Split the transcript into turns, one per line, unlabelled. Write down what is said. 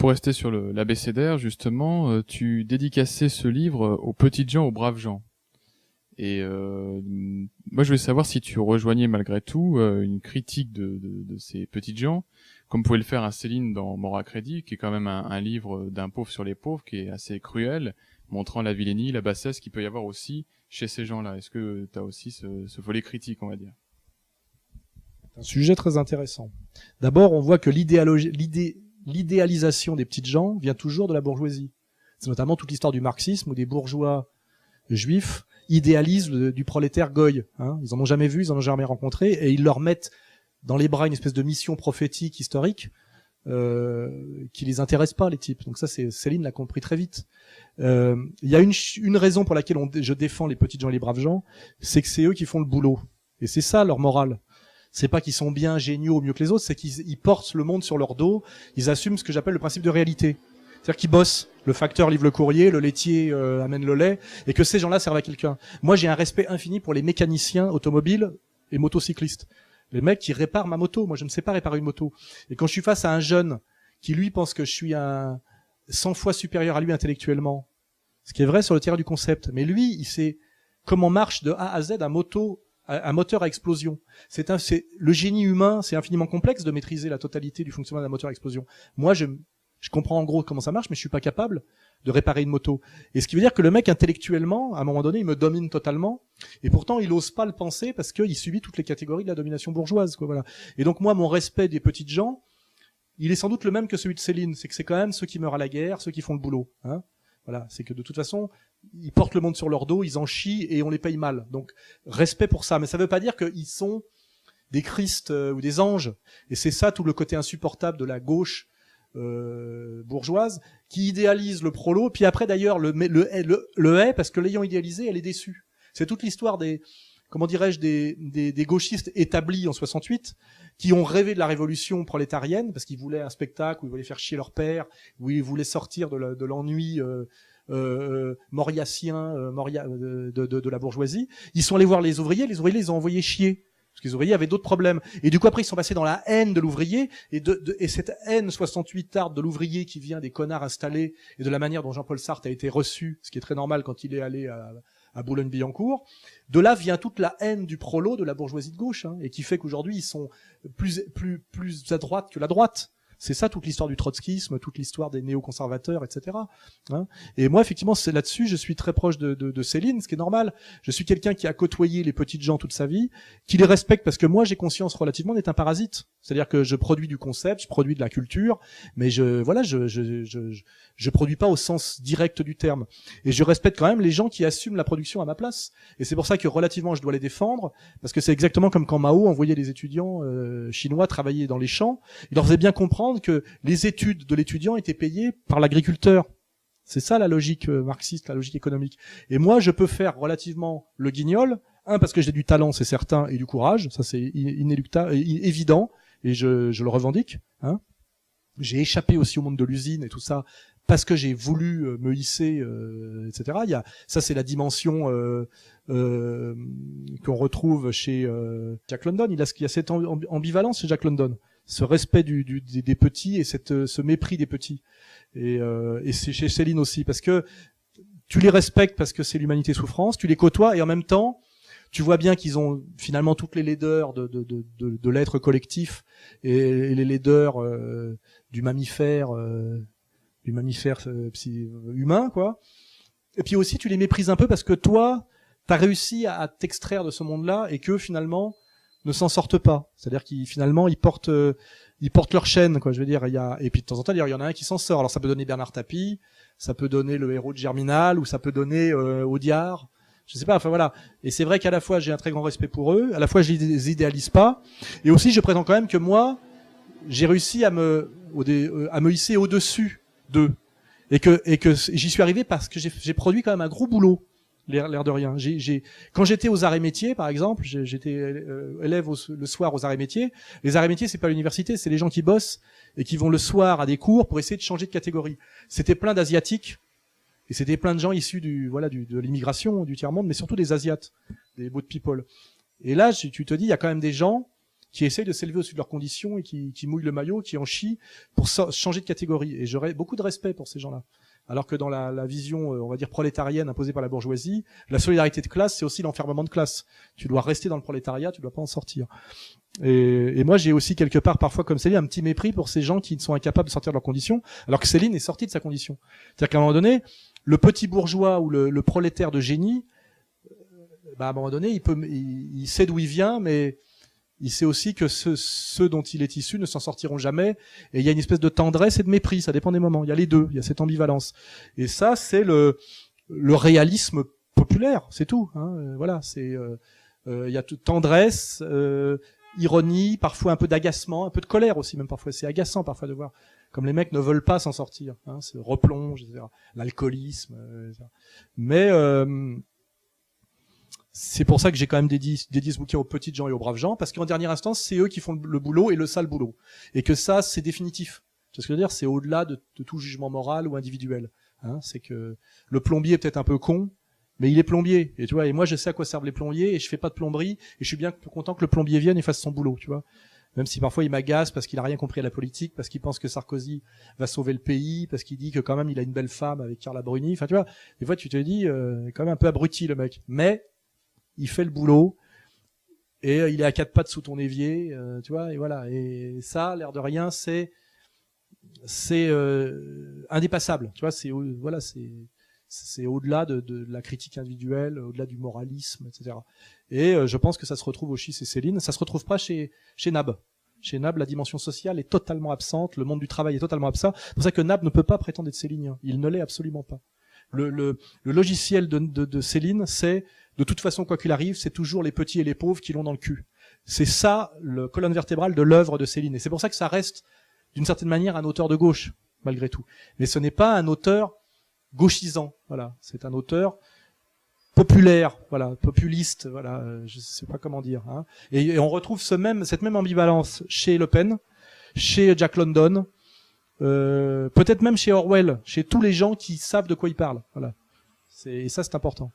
pour rester sur l'abécédaire, justement, tu dédicaçais ce livre aux petites gens, aux braves gens. Et moi, je voulais savoir si tu rejoignais malgré tout une critique de ces petites gens, comme pouvait le faire un Céline dans Mort à crédit, qui est quand même un livre d'un pauvre sur les pauvres, qui est assez cruel, montrant la vilainie, la bassesse qu'il peut y avoir aussi chez ces gens-là. Est-ce que tu as aussi ce volet critique, on va dire?
C'est un sujet très intéressant. D'abord, on voit que l'idéalisation des petites gens vient toujours de la bourgeoisie. C'est notamment toute l'histoire du marxisme où des bourgeois juifs idéalisent du prolétaire goy. Hein. Ils en ont jamais vu, ils en ont jamais rencontré, et ils leur mettent dans les bras une espèce de mission prophétique historique qui les intéresse pas, les types. Donc ça, Céline l'a compris très vite. Il y a une raison pour laquelle je défends les petites gens et les braves gens, c'est que c'est eux qui font le boulot. Et c'est ça leur morale. C'est pas qu'ils sont bien géniaux, mieux que les autres, c'est qu'ils portent le monde sur leur dos. Ils assument ce que j'appelle le principe de réalité. C'est-à-dire qu'ils bossent. Le facteur livre le courrier, le laitier amène le lait, et que ces gens-là servent à quelqu'un. Moi, j'ai un respect infini pour les mécaniciens automobiles et motocyclistes. Les mecs qui réparent ma moto. Moi, je ne sais pas réparer une moto. Et quand je suis face à un jeune qui, lui, pense que je suis 100 fois supérieur à lui intellectuellement, ce qui est vrai sur le terrain du concept, mais lui, il sait comment marche de A à Z un moteur à explosion. Le génie humain, c'est infiniment complexe de maîtriser la totalité du fonctionnement d'un moteur à explosion. Moi, je comprends en gros comment ça marche, mais je suis pas capable de réparer une moto. Et ce qui veut dire que le mec, intellectuellement, à un moment donné, il me domine totalement. Et pourtant, il ose pas le penser parce qu'il subit toutes les catégories de la domination bourgeoise, quoi, voilà. Et donc, moi, mon respect des petites gens, il est sans doute le même que celui de Céline. C'est que c'est quand même ceux qui meurent à la guerre, ceux qui font le boulot, hein. Voilà. C'est que de toute façon, ils portent le monde sur leur dos, ils en chient et on les paye mal. Donc, respect pour ça. Mais ça veut pas dire qu'ils sont des Christ ou des anges. Et c'est ça tout le côté insupportable de la gauche bourgeoise qui idéalise le prolo, puis après d'ailleurs le hait parce que l'ayant idéalisé, elle est déçue. C'est toute l'histoire des gauchistes établis en 68 qui ont rêvé de la révolution prolétarienne parce qu'ils voulaient un spectacle où ils voulaient faire chier leur père, où ils voulaient sortir de l'ennui mauriacien de la bourgeoisie. Ils sont allés voir les ouvriers les ont envoyés chier. Parce que les ouvriers avaient d'autres problèmes. Et du coup, après, ils sont passés dans la haine de l'ouvrier. Et cette haine 68arde de l'ouvrier qui vient des connards installés et de la manière dont Jean-Paul Sartre a été reçu, ce qui est très normal quand il est allé à Boulogne-Billancourt. De là vient toute la haine du prolo de la bourgeoisie de gauche, hein, et qui fait qu'aujourd'hui, ils sont plus à droite que la droite. C'est ça toute l'histoire du trotskisme, toute l'histoire des néoconservateurs, etc. Hein. Et moi, effectivement, c'est là-dessus, je suis très proche de Céline, ce qui est normal. Je suis quelqu'un qui a côtoyé les petites gens toute sa vie, qui les respecte parce que moi, j'ai conscience relativement d'être un parasite. C'est-à-dire que je produis du concept, je produis de la culture, mais je produis pas au sens direct du terme. Et je respecte quand même les gens qui assument la production à ma place. Et c'est pour ça que relativement, je dois les défendre, parce que c'est exactement comme quand Mao envoyait les étudiants chinois travailler dans les champs. Il leur faisait bien comprendre que les études de l'étudiant étaient payées par l'agriculteur. C'est ça la logique marxiste, la logique économique. Et moi, je peux faire relativement le guignol, parce que j'ai du talent, c'est certain, et du courage, ça c'est inéluctable, évident, et je le revendique. Hein. J'ai échappé aussi au monde de l'usine et tout ça, parce que j'ai voulu me hisser, etc. Ça c'est la dimension qu'on retrouve chez Jack London. Il y a cette ambivalence chez Jack London, ce respect des petits et ce mépris des petits. Et c'est chez Céline aussi, parce que tu les respectes parce que c'est l'humanité souffrance, tu les côtoies et en même temps tu vois bien qu'ils ont finalement toutes les laideurs de l'être collectif et les laideurs du mammifère humain, quoi. Et puis aussi tu les méprises un peu parce que toi t'as réussi à t'extraire de ce monde-là et que finalement ne s'en sortent pas. C'est-à-dire qu'ils finalement ils portent leur chaîne, quoi. Je veux dire, et puis de temps en temps il y en a un qui s'en sort. Alors ça peut donner Bernard Tapie, ça peut donner le héros de Germinal, ou ça peut donner Audiard. Je sais pas, enfin voilà. Et c'est vrai qu'à la fois j'ai un très grand respect pour eux, à la fois je les idéalise pas, et aussi je prétends quand même que moi j'ai réussi à me hisser au-dessus d'eux, et que j'y suis arrivé parce que j'ai produit quand même un gros boulot, l'air de rien. Quand j'étais aux arts et métiers, par exemple, j'étais élève le soir aux arts et métiers. Les arts et métiers, c'est pas l'université, c'est les gens qui bossent et qui vont le soir à des cours pour essayer de changer de catégorie. C'était plein d'asiatiques. Et c'était plein de gens issus de l'immigration, du tiers-monde, mais surtout des Asiates, des boat people. Et là, tu te dis, il y a quand même des gens qui essayent de s'élever au-dessus de leurs conditions et qui mouillent le maillot, qui en chient pour changer de catégorie. Et j'aurais beaucoup de respect pour ces gens-là. Alors que dans la vision, on va dire, prolétarienne imposée par la bourgeoisie, la solidarité de classe, c'est aussi l'enfermement de classe. Tu dois rester dans le prolétariat, tu dois pas en sortir. Et moi, j'ai aussi quelque part, parfois, comme Céline, un petit mépris pour ces gens qui sont incapables de sortir de leurs conditions, alors que Céline est sortie de sa condition. C'est-à-dire qu'à un moment donné, le petit bourgeois ou le prolétaire de génie, à un moment donné, il sait d'où il vient, mais il sait aussi que ceux dont il est issu ne s'en sortiront jamais. Et il y a une espèce de tendresse et de mépris, ça dépend des moments. Il y a les deux, il y a cette ambivalence. Et ça, c'est le réalisme populaire, c'est tout. Hein. Voilà, il y a tendresse, ironie, parfois un peu d'agacement, un peu de colère aussi, même parfois. C'est agaçant parfois de voir comme les mecs ne veulent pas s'en sortir. Hein, c'est replonge, etc. L'alcoolisme, etc. Mais c'est pour ça que j'ai quand même dédié ce bouquin aux petites gens et aux braves gens, parce qu'en dernière instance, c'est eux qui font le boulot et le sale boulot. Et que ça, c'est définitif. C'est ce que je veux dire, c'est au-delà de tout jugement moral ou individuel. Hein, c'est que le plombier est peut-être un peu con, mais il est plombier. Et tu vois, et moi, je sais à quoi servent les plombiers, et je fais pas de plomberie, et je suis bien content que le plombier vienne et fasse son boulot, tu vois. Même si parfois il m'agace parce qu'il a rien compris à la politique, parce qu'il pense que Sarkozy va sauver le pays, parce qu'il dit que quand même il a une belle femme avec Carla Bruni. Enfin, tu vois, des fois tu te dis, quand même un peu abruti le mec. Mais il fait le boulot et il est à quatre pattes sous ton évier, tu vois, et voilà. Et ça, l'air de rien, c'est indépassable, tu vois. C'est au-delà de la critique individuelle, au-delà du moralisme, etc. Et je pense que ça se retrouve au Chiss et Céline. Ça se retrouve pas chez Nab. Chez Nab, la dimension sociale est totalement absente. Le monde du travail est totalement absent. C'est pour ça que Nab ne peut pas prétendre être célinien. Il ne l'est absolument pas. Le logiciel de Céline, c'est de toute façon, quoi qu'il arrive, c'est toujours les petits et les pauvres qui l'ont dans le cul. C'est ça, le colonne vertébrale de l'œuvre de Céline. Et c'est pour ça que ça reste, d'une certaine manière, un auteur de gauche, malgré tout. Mais ce n'est pas un auteur gauchisant. Voilà. C'est un auteur populaire, voilà, populiste, voilà, je sais pas comment dire. Hein. Et on retrouve cette même ambivalence chez Le Pen, chez Jack London, peut-être même chez Orwell, chez tous les gens qui savent de quoi ils parlent. Voilà. Et ça, c'est important.